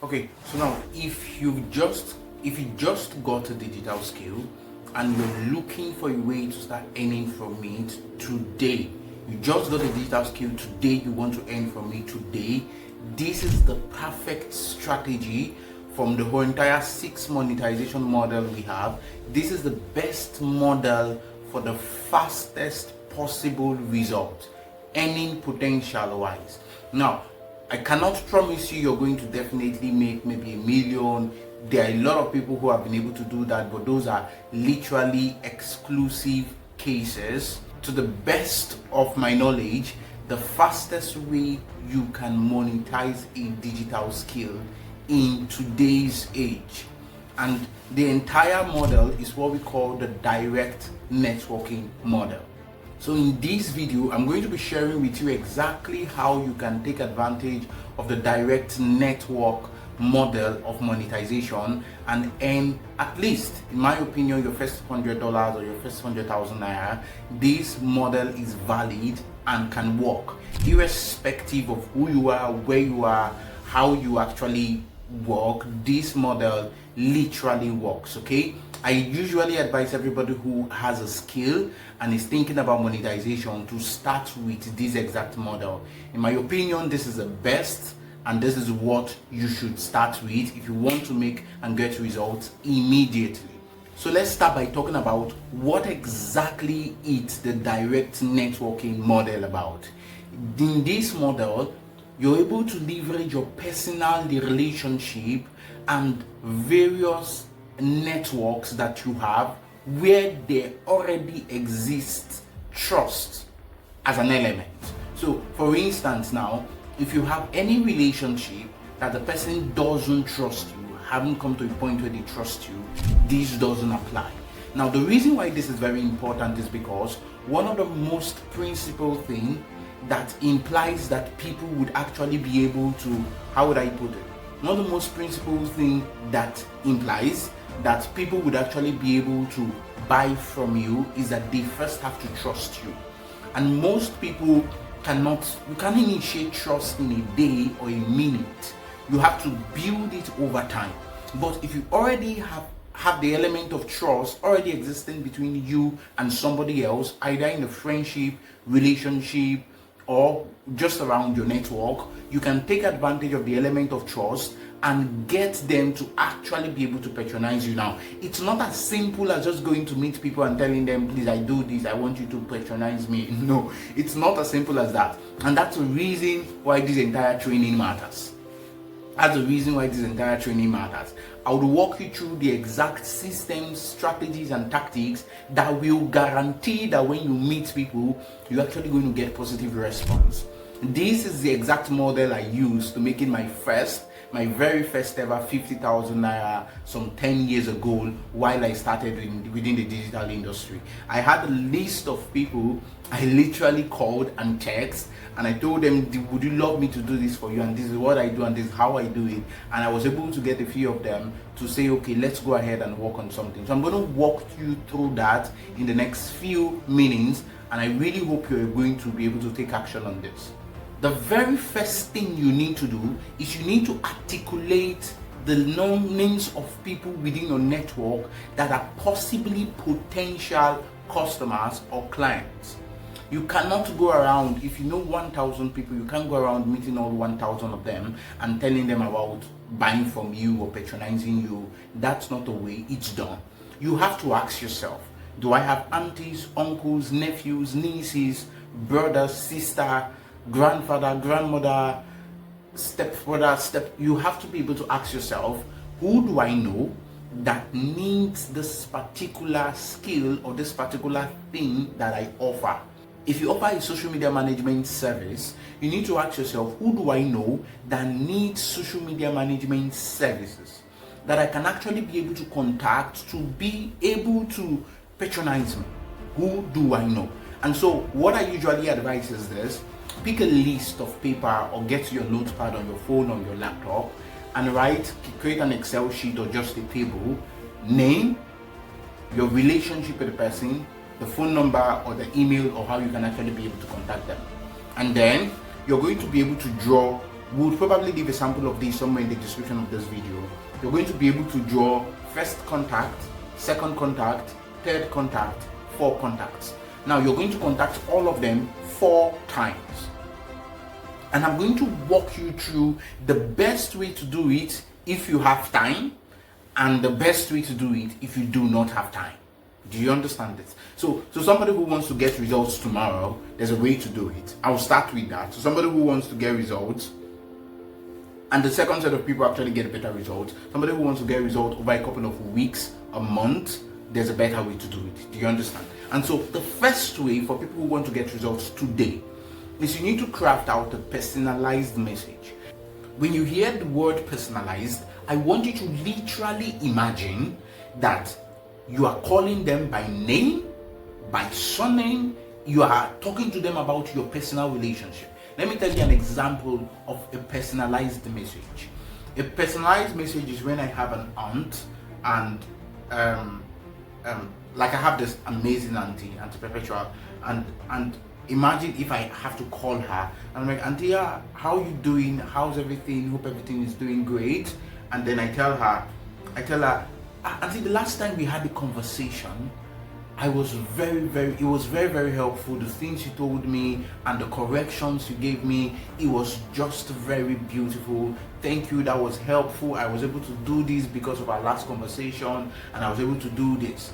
Okay, so now if you just got a digital skill and you're looking for a way to start earning from it today, you just got a digital skill today, you want to earn from it today, this is the perfect strategy from the whole entire 6 monetization model we have. This is the best model for the fastest possible result, earning potential wise. Now, I cannot promise you you're going to definitely make maybe $1 million. There are a lot of people who have been able to do that, but those are literally exclusive cases. To the best of my knowledge, the fastest way you can monetize a digital skill in today's age, and the entire model is what we call the direct networking model. So in this video, I'm going to be sharing with you exactly how you can take advantage of the direct network model of monetization and earn, at least in my opinion, your first $100 or your first 100,000 naira. This model is valid and can work irrespective of who you are, where you are, how you actually work. This model literally works. Okay, I usually advise everybody who has a skill and is thinking about monetization to start with this exact model. In my opinion, this is the best, and this is what you should start with if you want to make and get results immediately. So let's start by talking about what exactly is the direct networking model about. In this model, you're able to leverage your personal relationship and various networks that you have where there already exists trust as an element. So for instance, now if you have any relationship that the person doesn't trust you, haven't come to a point where they trust you, this doesn't apply. Now the reason why this is very important is because one of the most principal thing that implies that people would actually be able to, how would I put it? One of the most principal thing that implies that people would actually be able to buy from you is that they first have to trust you. And most people you can't initiate trust in a day or a minute. You have to build it over time. But if you already have the element of trust already existing between you and somebody else, either in a friendship, relationship, or just around your network, you can take advantage of the element of trust and get them to actually be able to patronize you. Now, it's not as simple as just going to meet people and telling them, please, I do this, I want you to patronize me. No, it's not as simple as that. And that's the reason why this entire training matters. That's the reason why this entire training matters. I would walk you through the exact systems, strategies, and tactics that will guarantee that when you meet people, you're actually going to get positive response. This is the exact model I used to making my very first ever 50,000 naira some 10 years ago while I started within the digital industry. I had a list of people I literally called and texted, and I told them, would you love me to do this for you, and this is what I do and this is how I do it. And I was able to get a few of them to say, okay, let's go ahead and work on something. So I'm going to walk you through that in the next few minutes, and I really hope you're going to be able to take action on this. The very first thing you need to do is you need to articulate the names of people within your network that are possibly potential customers or clients. You cannot go around, if you know 1,000 people, you can't go around meeting all 1,000 of them and telling them about buying from you or patronizing you. That's not the way it's done. You have to ask yourself, do I have aunties, uncles, nephews, nieces, brothers, sister, grandfather, grandmother, stepbrother, you have to be able to ask yourself, who do I know that needs this particular skill or this particular thing that I offer? If you offer a social media management service, you need to ask yourself, who do I know that needs social media management services that I can actually be able to contact to be able to patronize me? Who do I know? And so what I usually advise is this: pick a list of paper or get your notepad on your phone or your laptop and create an Excel sheet or just a table, name, your relationship with the person, the phone number or the email, or how you can actually be able to contact them. And then you're going to be able to draw We'll probably leave a sample of this somewhere in the description of this video. You're going to be able to draw first contact, second contact, third contact, 4 contacts. Now you're going to contact all of them 4 times. And I'm going to walk you through the best way to do it if you have time, and the best way to do it if you do not have time. Do you understand this? So somebody who wants to get results tomorrow, there's a way to do it. I'll start with that. So somebody who wants to get results, and the second set of people actually get better results. Somebody who wants to get results over a couple of weeks, a month, there's a better way to do it. Do you understand? And so the first way for people who want to get results today is you need to craft out a personalized message. When you hear the word personalized, I want you to literally imagine that you are calling them by name, by surname. You are talking to them about your personal relationship. Let me tell you an example of a personalized message. A personalized message is when I have an aunt, and like I have this amazing auntie Perpetual, and imagine if I have to call her and I'm like, Auntie, how you doing? How's everything? Hope everything is doing great. And then I tell her, Auntie, the last time we had a conversation, it was very helpful. The things you told me and the corrections you gave me, it was just very beautiful. Thank you, that was helpful. I was able to do this because of our last conversation, and I was able to do this.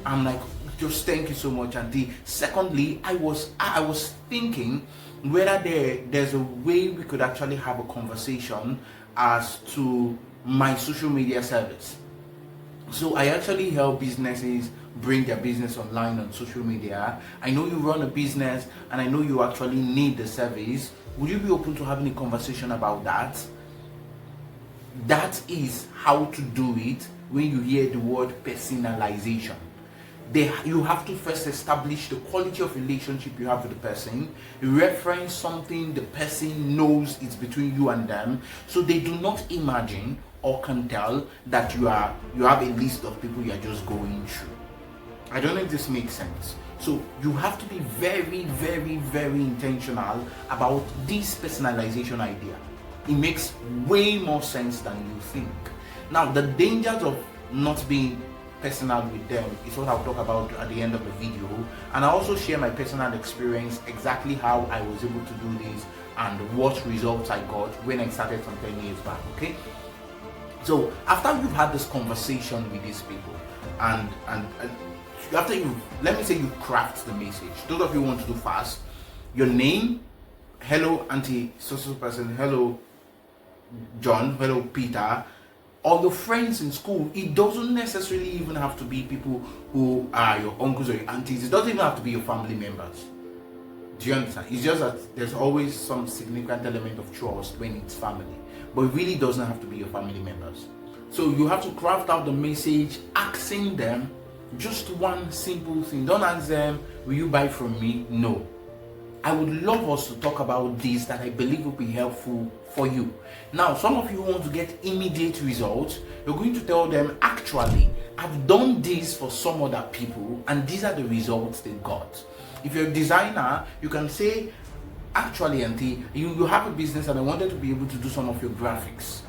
I'm like, just thank you so much, Auntie. Secondly, I was thinking whether there's a way we could actually have a conversation as to my social media service. So I actually help businesses bring their business online on social media. I know you run a business, and I know you actually need the service. Would you be open to having a conversation about that? That is how to do it when you hear the word personalization. You have to first establish the quality of relationship you have with the person, reference something the person knows is between you and them, so they do not imagine or can tell that you have a list of people you are just going through. I don't know if this makes sense. So you have to be very intentional about this personalization idea. It makes way more sense than you think. Now, the dangers of not being personal with them is what I'll talk about at the end of the video, and I also share my personal experience, exactly how I was able to do this and what results I got when I started some 10 years back. Okay, so after you've had this conversation with these people, and after let me say you craft the message. Those of you who want to do fast, your name, hello Auntie social person, hello John, hello Peter, or your friends in school. It doesn't necessarily even have to be people who are your uncles or your aunties. It doesn't even have to be your family members. Do you understand? It's just that there's always some significant element of trust when it's family, but it really doesn't have to be your family members. So you have to craft out the message, asking them just one simple thing. Don't ask them, will you buy from me? No. I would love us to talk about this that I believe will be helpful for you. Now, some of you want to get immediate results. You're going to tell them, actually, I've done this for some other people and these are the results they got. If you're a designer, you can say, actually, Auntie, you have a business and I wanted to be able to do some of your graphics.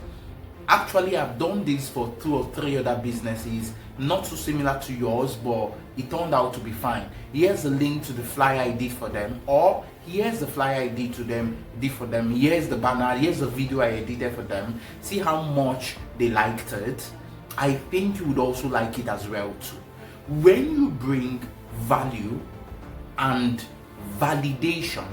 Actually, I've done this for 2 or 3 other businesses, not so similar to yours, but it turned out to be fine. Here's the link to the flyer I did for them, or here's the flyer I did for them. Here's the banner, here's the video I edited for them. See how much they liked it. I think you would also like it as well too. When you bring value and validation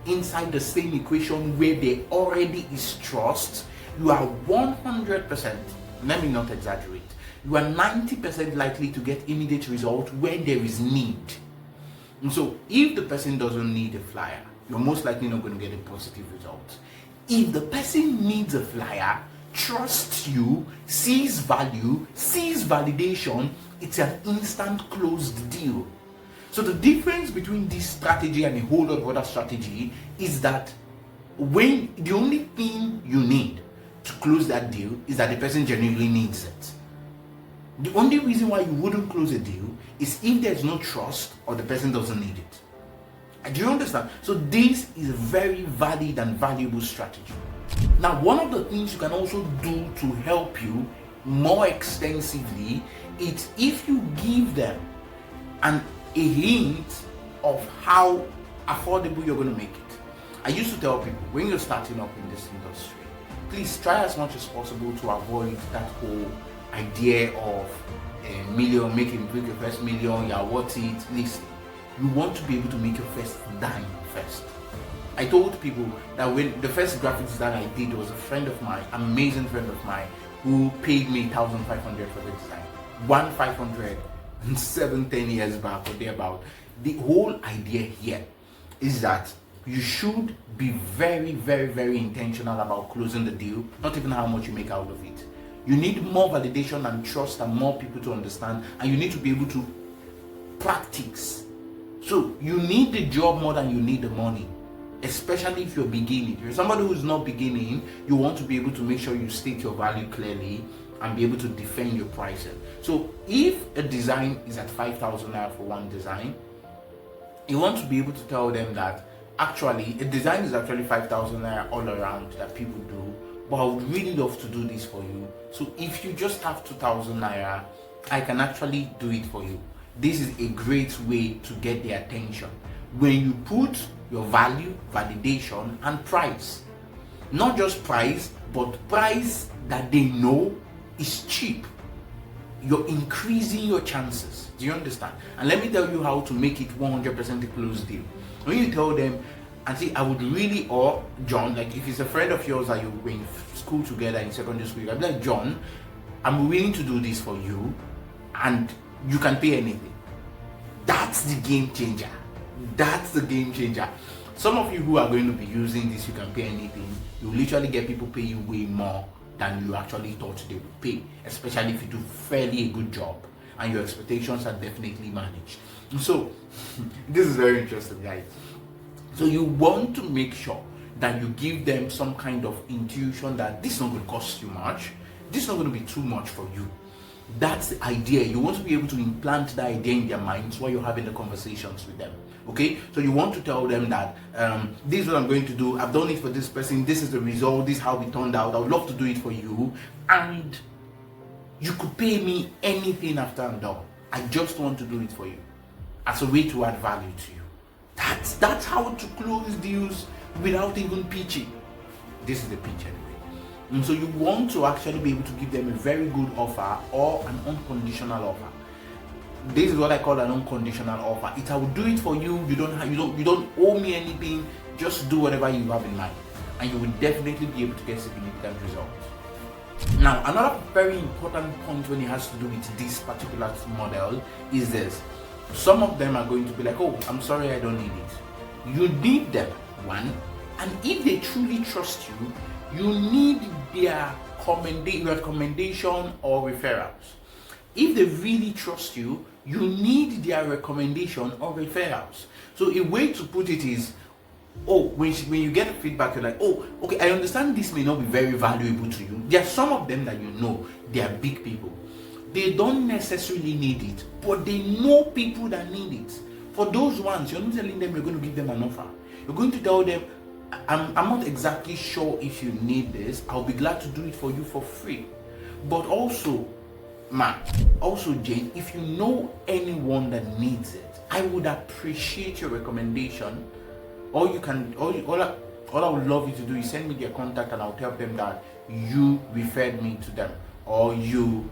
inside the same equation where there already is trust, you are 100%, let me not exaggerate, you are 90% likely to get immediate result where there is need. And so if the person doesn't need a flyer, you're most likely not going to get a positive result. If the person needs a flyer, trusts you, sees value, sees validation, it's an instant closed deal. So the difference between this strategy and a whole lot of other strategy is that when the only thing you need to close that deal is that the person genuinely needs it. The only reason why you wouldn't close a deal is if there's no trust or the person doesn't need it. Do you understand? So this is a very valid and valuable strategy. Now, one of the things you can also do to help you more extensively is if you give them a hint of how affordable you're going to make it. I used to tell people, when you're starting up in this industry, please try as much as possible to avoid that whole idea of a million, making your first million, you're worth it. Listen, you want to be able to make your first dime first. I told people that when the first graphic design I did was a friend of mine, amazing friend of mine, who paid me 1,500 for the design. 1,500 10 years back or thereabout. The whole idea here is that you should be very, very, very intentional about closing the deal, not even how much you make out of it. You need more validation and trust and more people to understand, and you need to be able to practice. So you need the job more than you need the money, especially if you're beginning. If you're somebody who's not beginning, you want to be able to make sure you state your value clearly and be able to defend your pricing. So if a design is at 5,000 naira for one design, you want to be able to tell them that actually a design is actually 5,000 naira all around that people do, but I would really love to do this for you. So if you just have 2,000 naira, I can actually do it for you. This is a great way to get their attention. When you put your value, validation, and price, not just price, but price that they know is cheap, you're increasing your chances. Do you understand? And let me tell you how to make it 100% a close deal. When you tell them, and see, I would really, or John, like if it's a friend of yours that you were in school together in secondary school, I'd be like, John, I'm willing to do this for you, and you can pay anything. That's the game changer. That's the game changer. Some of you who are going to be using this, you can pay anything, you literally get people pay you way more than you actually thought they would pay, especially if you do fairly a good job and your expectations are definitely managed. So this is very interesting, guys. So you want to make sure that you give them some kind of intuition that this is not going to cost you much, this is not going to be too much for you. That's the idea. You want to be able to implant that idea in their minds while you're having the conversations with them. Okay, so you want to tell them that this is what I'm going to do, I've done it for this person, this is the result, this is how it turned out, I would love to do it for you, and you could pay me anything after I'm done. I just want to do it for you as a way to add value to you. That's how to close deals without even pitching. This is the pitch anyway. And so you want to actually be able to give them a very good offer or an unconditional offer. This is what I call an unconditional offer. I will do it for you. You don't owe me anything. Just do whatever you have in mind, and you will definitely be able to get significant results. Now, another very important point when it has to do with this particular model is this. Some of them are going to be like, oh, I'm sorry, I don't need it. You need them, one, and if they truly trust you, you need their recommendation or referrals. If they really trust you, you need their recommendation or referrals. So a way to put it is, when you get feedback, you're like, oh, okay, I understand this may not be very valuable to you. There are some of them that you know, they are big people. They don't necessarily need it, but they know people that need it. For those ones, you're not telling them you're going to give them an offer. You're going to tell them, I'm not exactly sure if you need this. I'll be glad to do it for you for free. But also, Jane, if you know anyone that needs it, I would appreciate your recommendation. All I would love you to do is send me their contact, and I'll tell them that you referred me to them, or you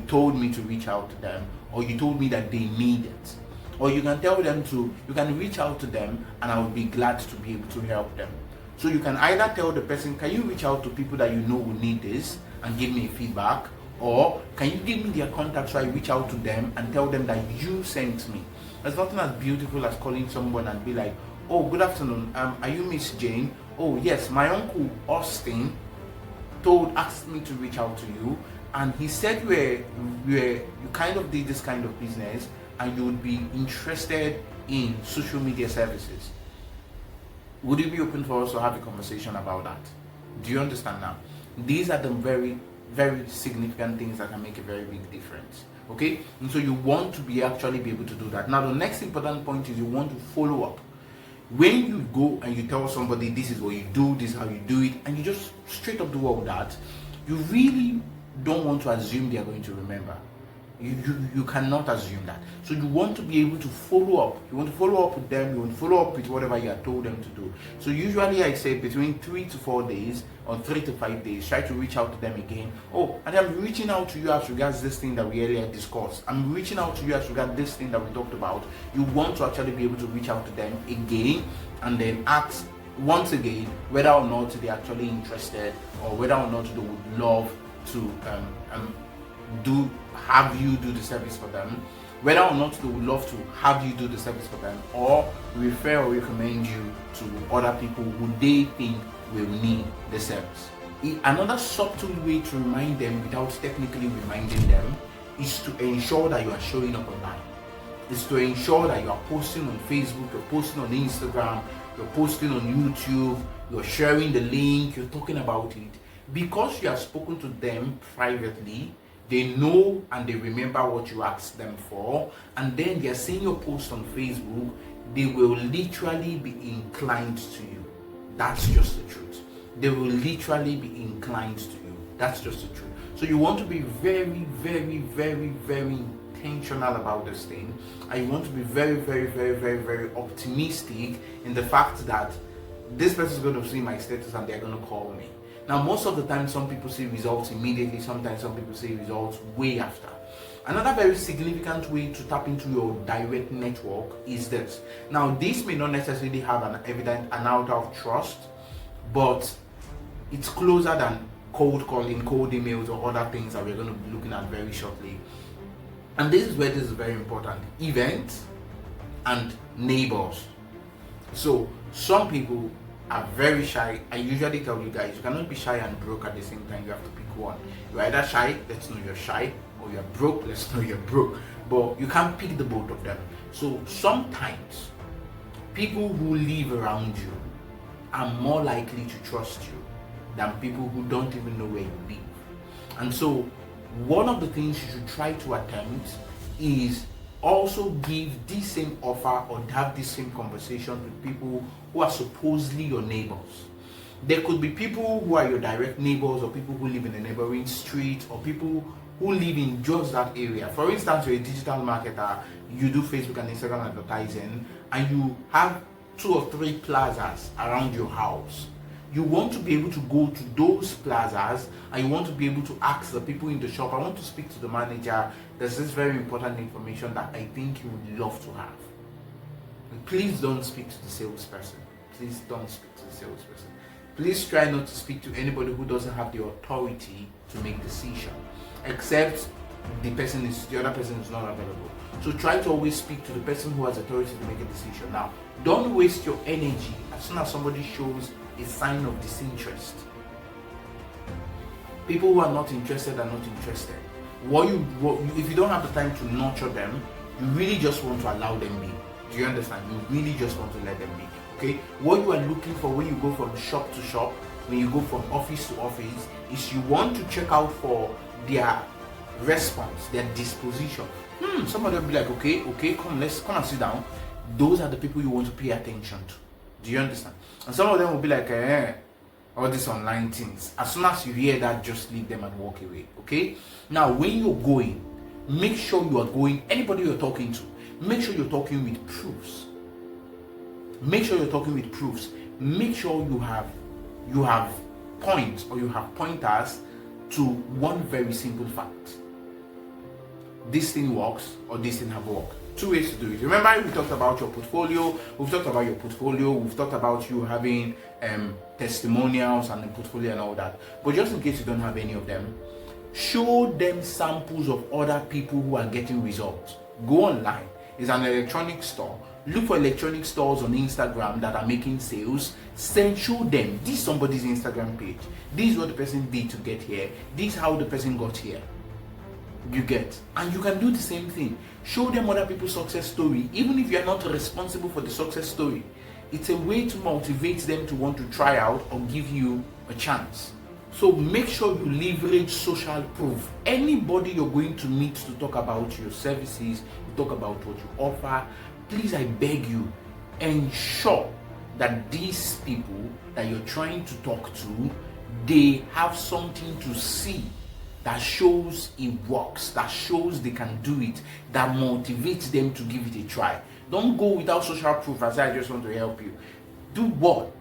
told me to reach out to them, or you told me that they need it. Or you can tell them you can reach out to them, and I would be glad to be able to help them. So you can either tell the person, can you reach out to people that you know will need this and give me feedback, or can you give me their contact so I reach out to them and tell them that you sent me. There's nothing as beautiful as calling someone and be like, oh, good afternoon, are you Miss Jane? Oh yes, my uncle Austin asked me to reach out to you, and he said you kind of did this kind of business and you would be interested in social media services. Would you be open for us to have a conversation about that? Do you understand now? These are the very, very significant things that can make a very big difference. Okay? And so you want to actually be able to do that. Now the next important point is you want to follow up. When you go and you tell somebody this is what you do, this is how you do it, and you just straight up do all that, you really don't want to assume they are going to remember. You cannot assume that. So you want to be able to follow up. You want to follow up with them. You want to follow up with whatever you have told them to do. So usually I say between 3 to 4 days or 3 to 5 days, try to reach out to them again. Oh, and I'm reaching out to you as regards this thing that we earlier discussed. I'm reaching out to you as regards this thing that we talked about. You want to actually be able to reach out to them again and then ask once again whether or not they're actually interested or whether or not they would love to have you do the service for them, whether or not they would love to have you do the service for them, or refer or recommend you to other people who they think will need the service. Another subtle way to remind them without technically reminding them is to ensure that you are showing up online. Is to ensure that you are posting on Facebook, you're posting on Instagram, you're posting on YouTube, you're sharing the link, you're talking about it. Because you have spoken to them privately, they know and they remember what you asked them for, and then they're seeing your post on Facebook, they will literally be inclined to you. That's just the truth. They will literally be inclined to you. That's just the truth. So you want to be very, very, very, very intentional about this thing, and you want to be very, very, very, very, very optimistic in the fact that this person is going to see my status and they're going to call me. Now, most of the time, some people see results immediately. Sometimes some people see results way after. Another very significant way to tap into your direct network is this. Now, this may not necessarily have an out of trust, but it's closer than cold calling, cold emails, or other things that we're going to be looking at very shortly. And this is where this is very important. Events and neighbors. So, some people are very shy. I usually tell you guys, you cannot be shy and broke at the same time. You have to pick one. You're either shy, let's know you're shy, or you're broke, let's know you're broke. But you can't pick the both of them. So sometimes people who live around you are more likely to trust you than people who don't even know where you live. And so one of the things you should try to attempt is also give this same offer or have this same conversation with people who are supposedly your neighbors. There could be people who are your direct neighbors, or people who live in a neighboring street, or people who live in just that area. For instance, you're a digital marketer, you do Facebook and Instagram advertising, and you have 2 or 3 plazas around your house. You want to be able to go to those plazas, and you want to be able to ask the people in the shop, I want to speak to the manager, there's this very important information that I think you would love to have. And please don't speak to the salesperson. Please don't speak to the salesperson. Please try not to speak to anybody who doesn't have the authority to make decision, except the other person is not available. So try to always speak to the person who has authority to make a decision. Now, don't waste your energy as soon as somebody shows a sign of disinterest. People who are not interested are not interested. If you don't have the time to nurture them, you really just want to allow them be. Do you understand? You really just want to let them be. Okay? What you are looking for when you go from shop to shop, when you go from office to office, is you want to check out for their response, their disposition. Some of them will be like, okay, come and sit down. Those are the people you want to pay attention to. Do you understand? And some of them will be like, all these online things. As soon as you hear that, just leave them and walk away. Okay? Now, when you're going, make sure you are going, anybody you're talking to, make sure you're talking with proofs. Make sure you're talking with proofs. Make sure you have points, or you have pointers to one very simple fact. This thing works, or this thing have worked. 2 ways to do it. Remember, we talked about your portfolio. We've talked about your portfolio. We've talked about you having testimonials and a portfolio and all that. But just in case you don't have any of them, show them samples of other people who are getting results. Go online. It's an electronic store. Look for electronic stores on Instagram that are making sales. Show them, this is somebody's Instagram page. This is what the person did to get here. This is how the person got here. You get. And you can do the same thing. Show them other people's success story. Even if you are not responsible for the success story, it's a way to motivate them to want to try out or give you a chance. So make sure you leverage social proof. Anybody you're going to meet to talk about your services, talk about what you offer, please, I beg you, ensure that these people that you're trying to talk to, they have something to see that shows it works, that shows they can do it, that motivates them to give it a try. Don't go without social proof and say, I just want to help you. Do what?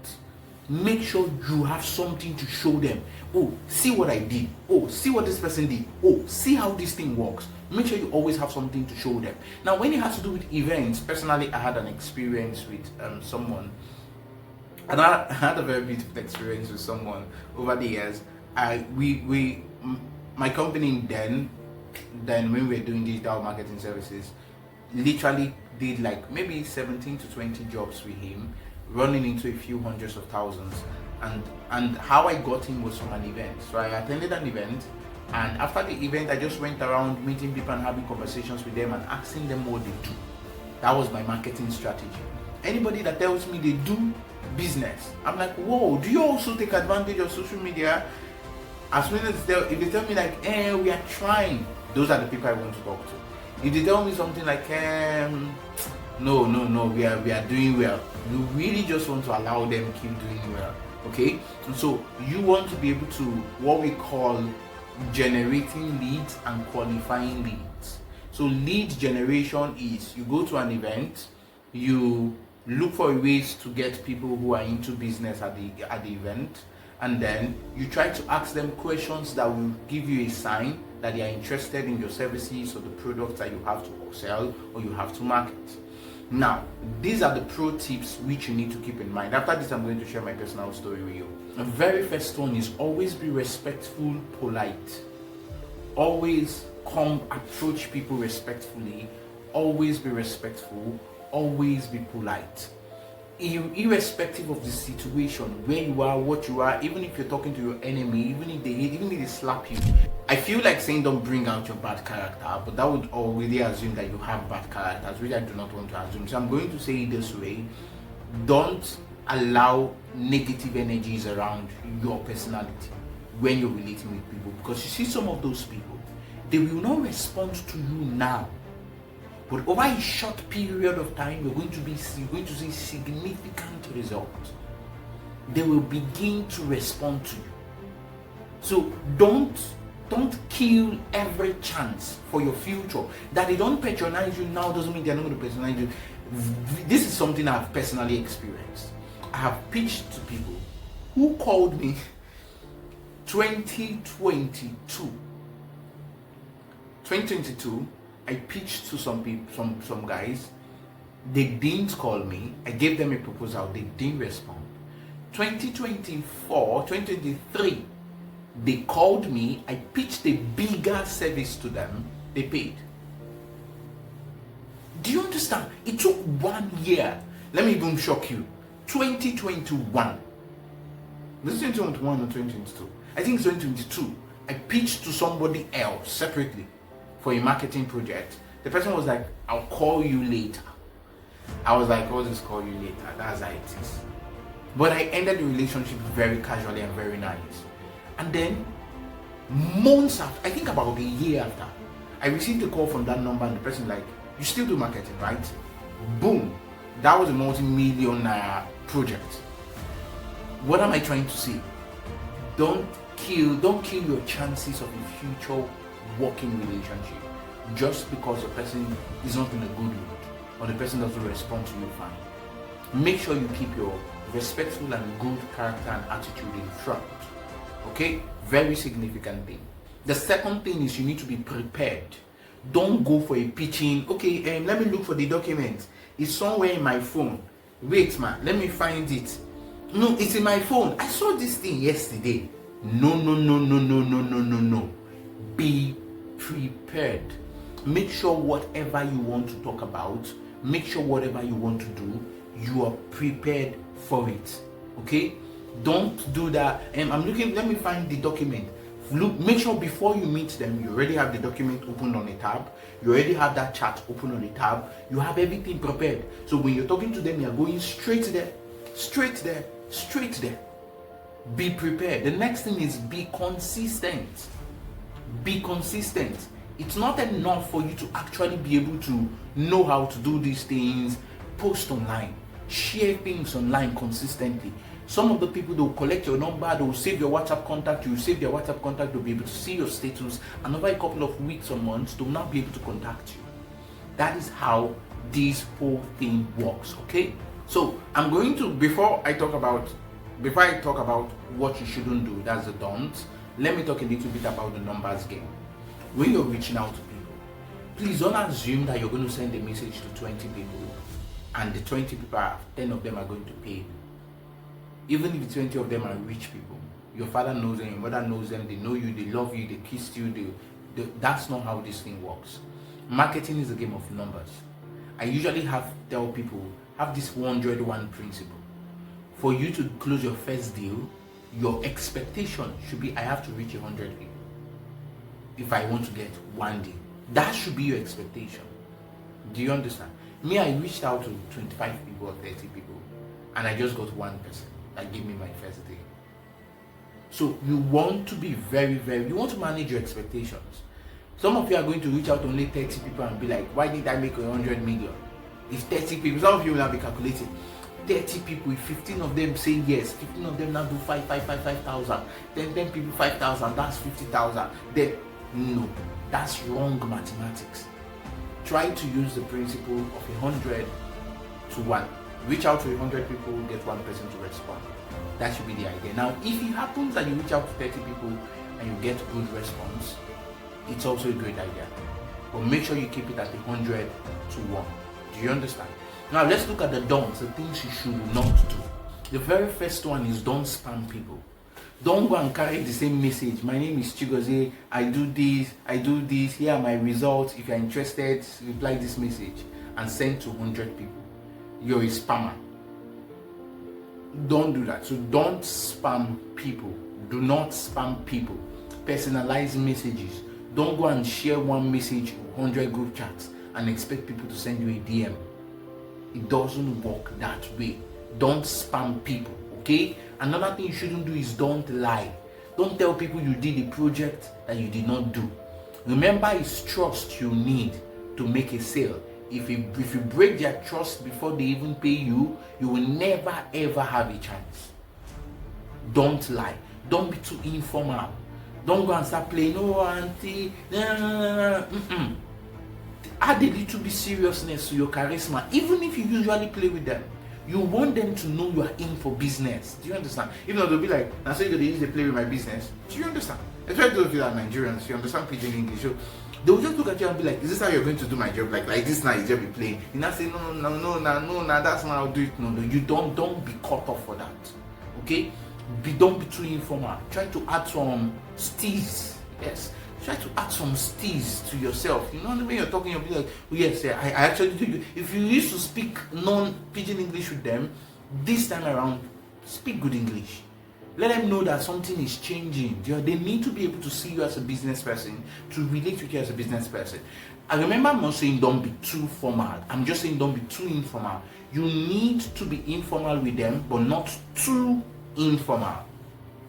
Make sure you have something to show them. Oh, see what I did. Oh, see what this person did. Oh, see how this thing works. Make sure you always have something to show them. Now, when it has to do with events, personally, I had an experience with someone, and I had a very beautiful experience with someone over the years. My company then when we were doing digital marketing services, literally did like maybe 17 to 20 jobs with him, running into a few hundreds of thousands. And how I got him was from an event. So I attended an event, and after the event I just went around meeting people and having conversations with them and asking them what they do. That was my marketing strategy. Anybody that tells me they do business, I'm like, whoa, do you also take advantage of social media? As soon as if they tell me like, we are trying, those are the people I want to talk to. If they tell me something like, no, we are doing well, you really just want to allow them keep doing well. Okay, and so you want to be able to what we call generating leads and qualifying leads. So lead generation is you go to an event, you look for ways to get people who are into business at the event, and then you try to ask them questions that will give you a sign that they are interested in your services or the products that you have to sell or you have to market. Now, these are the pro tips which you need to keep in mind. After this, I'm going to share my personal story with you. The very first one is always be respectful, polite. Always approach people respectfully. Always be respectful. Always be polite. Irrespective of the situation, where you are, what you are, even if you're talking to your enemy, even if they slap you, I feel like saying don't bring out your bad character, but that would already assume that you have bad characters, which I do not want to assume. So I'm going to say it this way: don't allow negative energies around your personality when you're relating with people, because you see some of those people, they will not respond to you now, but over a short period of time, you're going to see significant results. They will begin to respond to you. So don't kill every chance for your future. That they don't patronize you now doesn't mean they're not going to patronize you. This is something I've personally experienced. I have pitched to people who called me 2022. I pitched to some people, some guys. They didn't call me. I gave them a proposal. They didn't respond. 2023, they called me. I pitched a bigger service to them. They paid. Do you understand? It took 1 year. Let me even shock you. 2021. This is 2021 or 2022. I think it's 2022. I pitched to somebody else separately for a marketing project. The person was like, I'll call you later. I was like, I'll just call you later. That's how it is. But I ended the relationship very casually and very nice. And then months after, I think about a year after, I received a call from that number, and the person like, you still do marketing, right? Boom. That was a multi-million project. What am I trying to say? Don't kill your chances of a future working relationship just because the person is not in a good mood or the person doesn't respond to you fine. Make sure you keep your respectful and good character and attitude in front. Okay? Very significant thing. The second thing is you need to be prepared. Don't go for a pitching. Okay, let me look for the document. It's somewhere in my phone. Wait, man, let me find it. No, it's in my phone. I saw this thing yesterday. No. Be prepared. Make sure whatever you want to talk about, make sure whatever you want to do, you are prepared for it. Okay? Don't do that. I'm looking, let me find the document. Look, make sure before you meet them, you already have the document open on a tab. You already have that chat open on a tab. You have everything prepared. So when you're talking to them, you're going straight there. Be prepared. The next thing is be consistent. Be consistent. It's not enough for you to actually be able to know how to do these things. Post online. Share things online consistently. Some of the people, they'll collect your number, they'll save your WhatsApp contact, you save their WhatsApp contact, they'll be able to see your status, and over a couple of weeks or months, they'll now be able to contact you. That is how this whole thing works, okay? So I'm going to, before I talk about what you shouldn't do, that's the don'ts, let me talk a little bit about the numbers game. When you're reaching out to people, please don't assume that you're going to send a message to 20 people and the 20 people, 10 of them are going to pay you. Even if the 20 of them are rich people, your father knows them, your mother knows them, they know you, they love you, they kissed you, that's not how this thing works. Marketing is a game of numbers. I usually tell people, have this 101 principle. For you to close your first deal, your expectation should be, I have to reach 100 people if I want to get one deal. That should be your expectation. Do you understand? Me, I reached out to 25 people or 30 people, and I just got one person that gave me my first deal. So you want to be you want to manage your expectations. Some of you are going to reach out to only 30 people and be like, why did I make 100 million? If 30 people, some of you will now be calculating. 30 people, if 15 of them say yes, 15 of them now do 5,000, then 10 people 5,000, that's 50,000. Then no, that's wrong mathematics. Try to use the principle of 100 to 1. Reach out to 100 people, get one person to respond. That should be the idea. Now, if it happens that you reach out to 30 people and you get good response, it's also a great idea. But make sure you keep it at 100 to 1. Do you understand? Now let's look at the don'ts, the things you should not do. The very first one is don't spam people. Don't go and carry the same message. My name is Chigozie, I do this, here are my results. If you're interested, reply this message and send to 100 people. You're a spammer. Don't do that. So don't spam people. Do not spam people. Personalize messages. Don't go and share one message to 100 group chats and expect people to send you a DM. It doesn't work that way. Don't spam people, okay? Another thing you shouldn't do is don't lie. Don't tell people you did a project that you did not do. Remember, it's trust you need to make a sale. If you break their trust before they even pay you, you will never ever have a chance. Don't lie. Don't be too informal. Don't go and start playing, oh auntie, Add a little bit seriousness to your charisma. Even if you usually play with them, you want them to know you are in for business. Do you understand? Even though they'll be like, now so they use to play with my business. Do you understand? Especially those of you that are Nigerians, you understand pidgin English. So they'll just look at you and be like, is this how you're going to do my job? Like this now you just be playing. You not say no, that's not how I'll do it. No, you don't be caught up for that. Okay? Don't be too informal. Try to add some steez. Yes. Try to add some steez to yourself. You know, when you're talking, you'll be like, oh, yes, I actually do. If you used to speak non-pidgin English with them, this time around, speak good English. Let them know that something is changing. They need to be able to see you as a business person, to relate with you as a business person. I remember I'm not saying don't be too formal. I'm just saying don't be too informal. You need to be informal with them, but not too informal.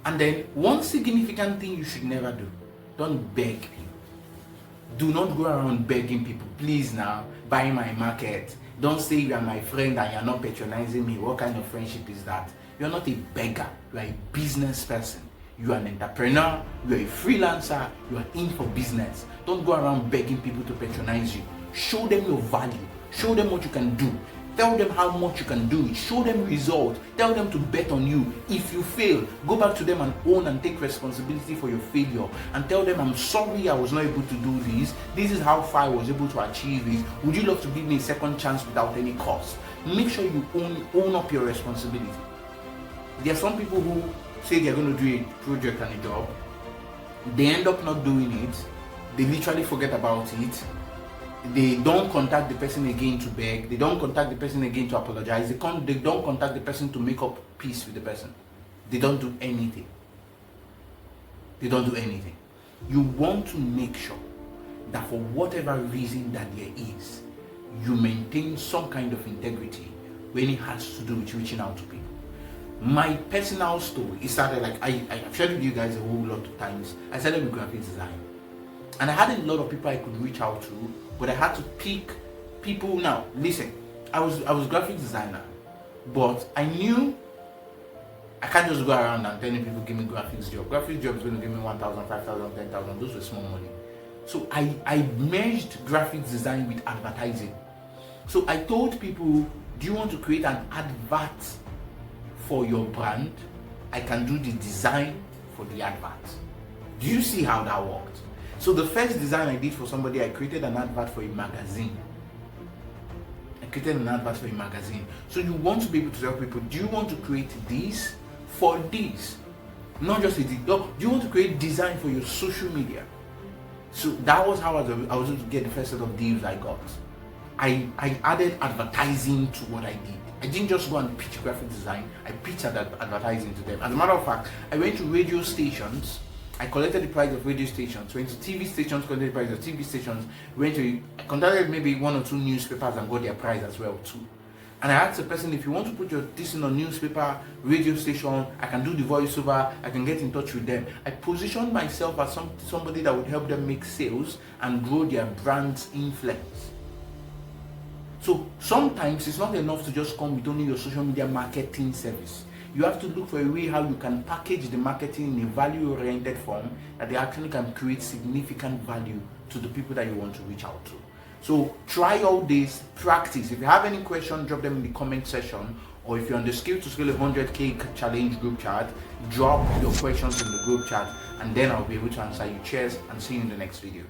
And then one significant thing you should never do: don't beg people. Do not go around begging people, please now, buy my market. Don't say you are my friend and you're not patronizing me. What kind of friendship is that? You're not a beggar. You are a business person. You are an entrepreneur. You are a freelancer. You are in for business. Don't go around begging people to patronize you. Show them your value. Show them what you can do. Tell them how much you can do it. Show them results. Tell them to bet on you. If you fail, go back to them and own and take responsibility for your failure. And tell them, I'm sorry I was not able to do this. This is how far I was able to achieve this. Would you love to give me a second chance without any cost? Make sure you own up your responsibility. There are some people who say they're going to do a project and a job. They end up not doing it. They literally forget about it. They don't contact the person again to beg. They don't contact the person again to apologize. They don't contact the person to make up peace with the person. They don't do anything. They don't do anything. You want to make sure that for whatever reason that there is, you maintain some kind of integrity when it has to do with reaching out to people. My personal story, it started like, I've shared with you guys a whole lot of times. I started with graphic design. And I had a lot of people I could reach out to, but I had to pick people. Now, listen, I was graphic designer, But I knew I can't just go around and telling people give me graphics job. Graphics job is going to give me 1,000, 5,000, 10,000. Those were small money. So I merged graphics design with advertising. So I told people, do you want to create an advert for your brand? I can do the design for the advert. Do you see how that worked? So the first design I did for somebody, I created an advert for a magazine. So you want to be able to tell people, do you want to create this for this? Not just do you want to create design for your social media? So that was how I was able to get the first set of deals I got. I added advertising to what I did. I didn't just go and pitch graphic design, I pitched advertising to them. As a matter of fact, I went to radio stations, I collected the price of radio stations, went to TV stations, collected the price of TV stations, I contacted maybe 1 or 2 newspapers and got their price as well too. And I asked the person, if you want to put your this in a newspaper, radio station, I can do the voiceover, I can get in touch with them. I positioned myself as somebody that would help them make sales and grow their brand's influence. So sometimes it's not enough to just come with only your social media marketing service. You have to look for a way how you can package the marketing in a value-oriented form that they actually can create significant value to the people that you want to reach out to. So try all this, practice. If you have any questions, drop them in the comment section, or if you're on the Skill to Scale 100K challenge group chat, drop your questions in the group chat, and then I'll be able to answer you. Cheers, and see you in the next video.